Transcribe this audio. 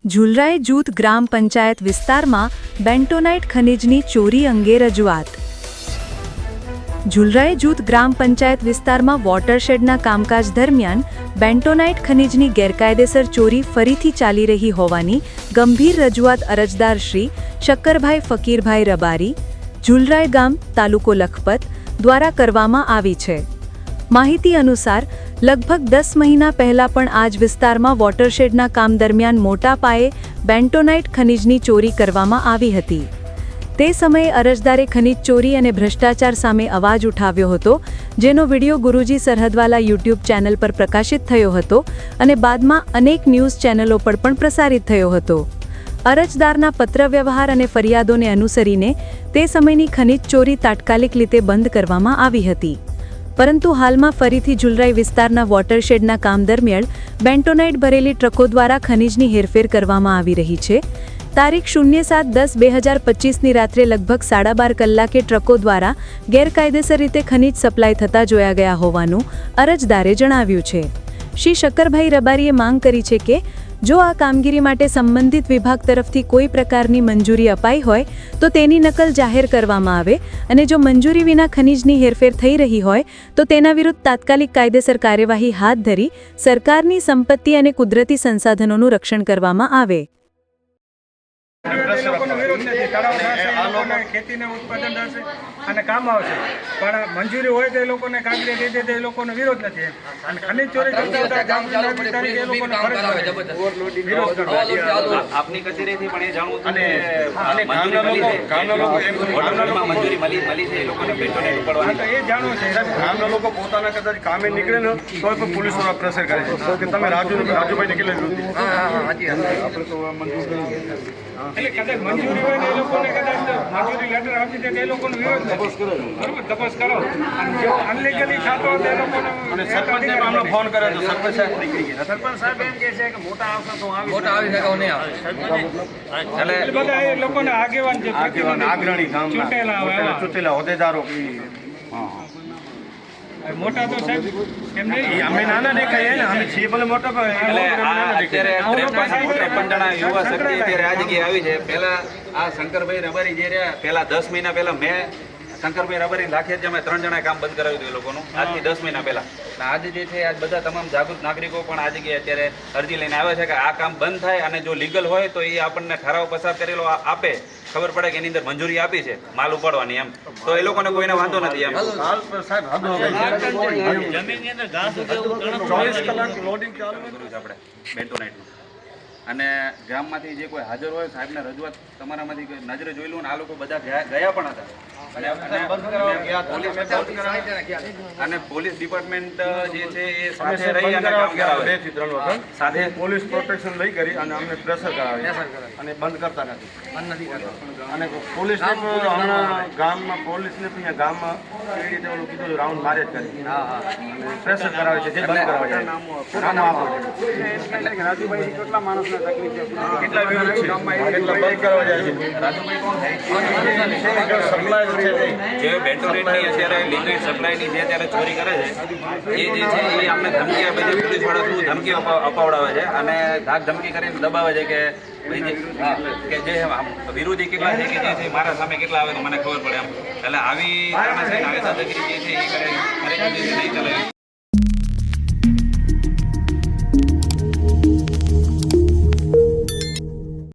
ઝુલરાય જૂથ ગ્રામ પંચાયત વિસ્તારમાં બેન્ટોનાઇટ ખનિજની ચોરી અંગે રજૂઆત. ઝુલરાય જૂથ ગ્રામ પંચાયત વિસ્તારમાં વોટરશેડના કામકાજ દરમિયાન બેન્ટોનાઇટ ખનિજની ગેરકાયદેસર ચોરી ફરીથી ચાલી રહી હોવાની ગંભીર રજૂઆત અરજદાર શ્રી શક્કરભાઈ ફકીરભાઈ રબારી, ઝુલરાય ગામ, તાલુકો લખપત દ્વારા કરવામાં આવી છે. માહિતી અનુસાર લગભગ 10 મહિના પહેલા પણ આ જ વિસ્તારમાં વોટરશેડના કામ દરમિયાન મોટા પાયે બેન્ટોનાઇટ ખનિજની ચોરી કરવામાં આવી હતી. તે સમયે અરજદારે ખનિજ ચોરી અને ભ્રષ્ટાચાર સામે અવાજ ઉઠાવ્યો હતો, જેનો વિડીયો ગુરુજી સરહદવાલા યુટ્યુબ ચેનલ પર પ્રકાશિત થયો હતો અને બાદમાં અનેક ન્યૂઝ ચેનલો પર પણ પ્રસારિત થયો હતો. અરજદારના પત્રવ્યવહાર અને ફરિયાદોને અનુસરીને તે સમયની ખનિજ ચોરી તાત્કાલિક રીતે બંધ કરવામાં આવી હતી. પરંતુ હાલમાં ફરીથી ઝુલરાય વિસ્તારના વોટરશેડના કામ દરમિયાન બેન્ટોનાઇટ ભરેલી ટ્રકો દ્વારા ખનિજની હેરફેર કરવામાં આવી રહી છે. તારીખ 07/10/2025ની રાત્રે લગભગ 12:30 કલાકે ટ્રકો દ્વારા ગેરકાયદેસર રીતે ખનિજ સપ્લાય થતા જોયા ગયા હોવાનું અરજદારે જણાવ્યું છે. શ્રી શક્કરભાઈ રબારીએ માંગ કરી છે કે જો આ કામગીરી માટે સંબંધિત વિભાગ તરફથી કોઈ પ્રકારની મંજૂરી અપાઈ હોય તો તેની નકલ જાહેર કરવામાં આવે અને જો મંજૂરી વિના ખનિજની હેરફેર થઈ રહી હોય તો તેના વિરુદ્ધ તાત્કાલિક કાયદેસર કાર્યવાહી હાથ ધરી સરકારની સંપત્તિ અને કુદરતી સંસાધનોનું રક્ષણ કરવામાં આવે. ખેતીને ઉત્પાદન થશે અને કામ આવશે, પણ મંજૂરી હોય તો એ લોકોને કાગળે દે દે, એ લોકોનો વિરોધ નથી. અને ખનિજ ચોરી આપની કચેરીથી પણ એ જાણવું અને મંજૂરી મળી છે એ લોકોને બેન્ટોનાઇટ ઉપાડવાની એ જાણવું છે. ગામના લોકો પોતાના કદાચ કામે નીકળે ને તો પણ પોલીસ વાળા પ્રેશર કરે છે કે તમે રાજુભાઈ નીકળે એટલે કદાચ મંજૂરી હોય ને એ લોકોને કદાચ મંજૂરી લેટર આપી દે એ લોકોનો વિરોધ નથી. તપાસ કરો. જો અનલીગલી થતો હોય એ લોકોનો અને સરપંચને પણ અમને ફોન કરે તો સરપંચ સાહેબ નીકળી ગયા. સરપંચ સાહેબ એમ કહે છે કે મોટા આવશે તો મોટા આવી શકે નહીં આવે. એટલે બધા એ લોકોના આગેવાન છે, અગ્રણી ગામના ચૂંટેલા હોદ્દેદારો મોટા તો સાહેબ એમ નહીં. અમે નાના દેખાઈએ ને, અમે છીએ ભલે મોટા પણ અત્યારે 53 જણા યુવા શક્તિ અત્યારે આ જગ્યાએ આવી છે. પહેલા આ શંકરભાઈ રબારી જે રહ્યા, પહેલા 10 મહિના પહેલા મેં શંકરભાઈ રબારી લાખીએ અમે 3 જણાએ કામ બંધ કરાવ્યું હતું એ લોકોનું, આજથી 10 મહિના પહેલા. આજે જે છે આજ બધા તમામ જાગૃત નાગરિકો પણ આ જગ્યાએ અત્યારે અરજી લઈને આવે છે કે આ કામ બંધ થાય અને જો લીગલ હોય તો એ આપણને ઠરાવ પસાર કરેલો આપે, ખબર પડે કે એની અંદર મંજૂરી આપી છે માલ ઉપાડવાની, એમ તો એ લોકોને કોઈને વાંધો નથી. એમ જમીનની અંદર ઘાસ 24 કલાક લોડિંગ ચાલુ છે આપણે બેન્ટોનાઇટનું. અને ગામમાંથી જે કોઈ હાજર હોય સાહેબને રજૂઆત તમારામાંથી નજરે જોઈ લો ને, આ લોકો બધા ગયા પણ હતા અને પોલીસ ડિપાર્ટમેન્ટ જે છે એ સાથે રહી અને કામ કરાવે. 2 થી 3 વખત સાથે પોલીસ પ્રોટેક્શન લઈ કરી અને અમને પ્રેશર કરાવે અને બંધ કરતા નથી. અને પોલીસને હમણાં ગામમાં પોલીસને પણ ગામમાં કેવી રીતે ઓલું કીધું રાઉન્ડ મારે જ કરી પ્રેશર કરાવે છે, જે બંધ કરાવે છે. રાજુભાઈ કેટલા માણસને તકલીફ છે, કેટલા વિરોધ છે, કેટલા બંધ કરવા જાય છે. રાજુભાઈ જે બેન્ટોનાઇટની અત્યારે લિક્વિડ સપ્લાયની જે અત્યારે ચોરી કરે છે એ જે છે એ અમને ધમકી આપે છે, પોલીસવાળા શું ધમકી અપાવડાવે છે અને ધાક ધમકી કરીને દબાવે છે કે જે વિરોધી કેટલા છે કે જે છે મારા સામે કેટલા આવે તો મને ખબર પડે એમ. એટલે આવી આવી દાદાગીરી જે છે એ કરે નહીં ચલાવી.